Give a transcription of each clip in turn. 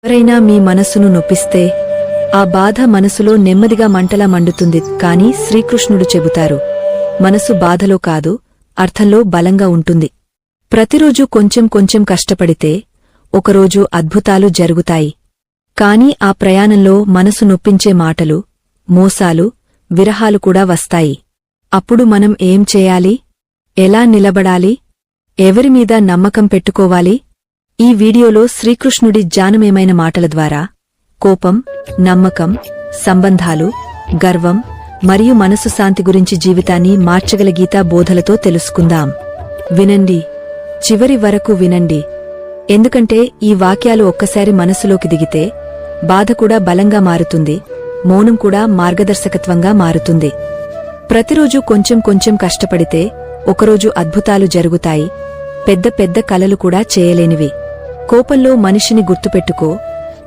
ఎవరైనా మీ మనసును నొప్పిస్తే ఆ బాధ మనసులో నెమ్మదిగా మంటలా మండుతుంది. కాని శ్రీకృష్ణుడు చెబుతారు, మనసు బాధలో కాదు, అర్థంలో బలంగా ఉంటుంది. ప్రతిరోజూ కొంచెం కొంచెం కష్టపడితే ఒకరోజు అద్భుతాలు జరుగుతాయి. కాని ఆ ప్రయాణంలో మనసు నొప్పించే మాటలు, మోసాలు, విరహాలు కూడా వస్తాయి. అప్పుడు మనం ఏం చేయాలి? ఎలా నిలబడాలి? ఎవరిమీద నమ్మకం పెట్టుకోవాలి? ఈ వీడియోలో శ్రీకృష్ణుడి జానమేమైన మాటల ద్వారా కోపం, నమ్మకం, సంబంధాలు, గర్వం మరియు మనసు శాంతి గురించి జీవితాన్ని మార్చగల గీతా బోధలతో తెలుసుకుందాం. వినండి, చివరి వరకు వినండి. ఎందుకంటే ఈ వాక్యాలు ఒక్కసారి మనసులోకి దిగితే బాధ కూడా బలంగా మారుతుంది, మౌనం కూడా మార్గదర్శకత్వంగా మారుతుంది. ప్రతిరోజూ కొంచెం కొంచెం కష్టపడితే ఒకరోజు అద్భుతాలు జరుగుతాయి. పెద్ద పెద్ద కలలు కూడా చేయలేనివి. కోపంలో మనిషిని గుర్తుపెట్టుకో,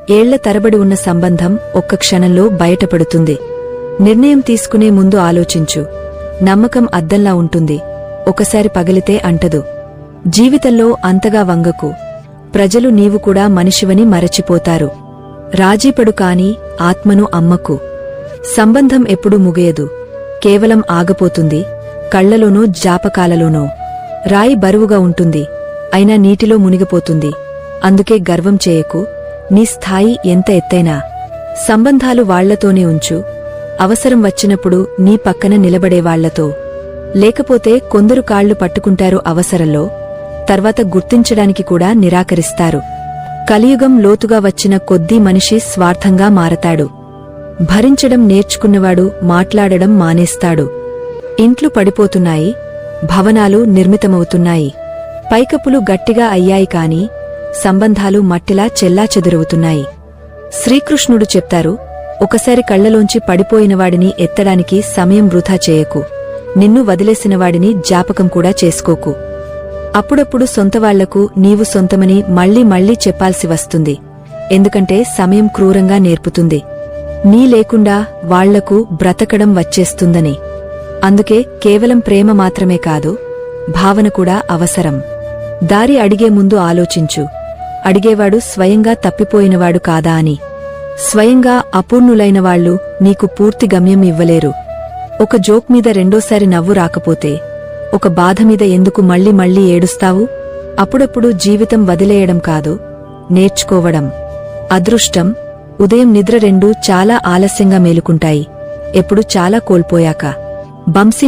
ఏళ్ల తరబడి ఉన్న సంబంధం ఒక్క క్షణంలో బయటపడుతుంది. నిర్ణయం తీసుకునే ముందు ఆలోచించు. నమ్మకం అద్దంలా ఉంటుంది, ఒకసారి పగిలితే అంటదు. జీవితంలో అంతగా వంగకు, ప్రజలు నీవు కూడా మనిషివని మరచిపోతారు. రాజీపడు కాని ఆత్మను అమ్మకు. సంబంధం ఎప్పుడూ ముగియదు, కేవలం ఆగపోతుంది. కళ్లలోనో జాపకాలలోనో. రాయి బరువుగా ఉంటుంది, అయినా నీటిలో మునిగిపోతుంది. అందుకే గర్వం చేయకు, నీ స్థాయి ఎంత ఎత్తైనా. సంబంధాలు వాళ్లతోనే ఉంచు, అవసరం వచ్చినప్పుడు నీ పక్కన నిలబడేవాళ్లతో. లేకపోతే కొందరు కాళ్లు పట్టుకుంటారు అవసరంలో, తర్వాత గుర్తించడానికి కూడా నిరాకరిస్తారు. కలియుగం లోతుగా వచ్చిన కొద్దీ మనిషి స్వార్థంగా మారతాడు. భరించడం నేర్చుకున్నవాడు మాట్లాడడం మానేస్తాడు. ఇంట్లు పడిపోతున్నాయి, భవనాలు నిర్మితమవుతున్నాయి. పైకప్పులు గట్టిగా అయ్యాయి కాని సంబంధాలు మట్టిలా చెల్లాచెదురవుతున్నాయి. శ్రీకృష్ణుడు చెప్తారు, ఒకసారి కళ్లలోంచి పడిపోయినవాడిని ఎత్తడానికి సమయం వృధా చేయకు. నిన్ను వదిలేసినవాడిని జ్ఞాపకం కూడా చేసుకోకు. అప్పుడప్పుడు సొంతవాళ్లకు నీవు సొంతమని మళ్లీ మళ్లీ చెప్పాల్సి వస్తుంది. ఎందుకంటే సమయం క్రూరంగా నేర్పుతుంది. నీ లేకుండా వాళ్లకు బ్రతకడం వచ్చేస్తుందని. అందుకే కేవలం ప్రేమ మాత్రమే కాదు, భావన కూడా అవసరం. దారి అడిగే ముందు ఆలోచించు, అడిగేవాడు స్వయంగా తప్పిపోయినవాడు కాదా అని. స్వయంగా అపూర్ణులైనవాళ్లు నీకు పూర్తి గమ్యం ఇవ్వలేరు. ఒక జోక్ మీద రెండోసారి నవ్వు రాకపోతే, ఒక బాధ మీద ఎందుకు మళ్లీ మళ్లీ ఏడుస్తావు? అప్పుడప్పుడు జీవితం వదిలేయడం కాదు, నేర్చుకోవడం. అదృష్టం, ఉదయం నిద్ర రెండూ చాలా ఆలస్యంగా మేలుకుంటాయి. ఎప్పుడు చాలా కోల్పోయాక. బంసీ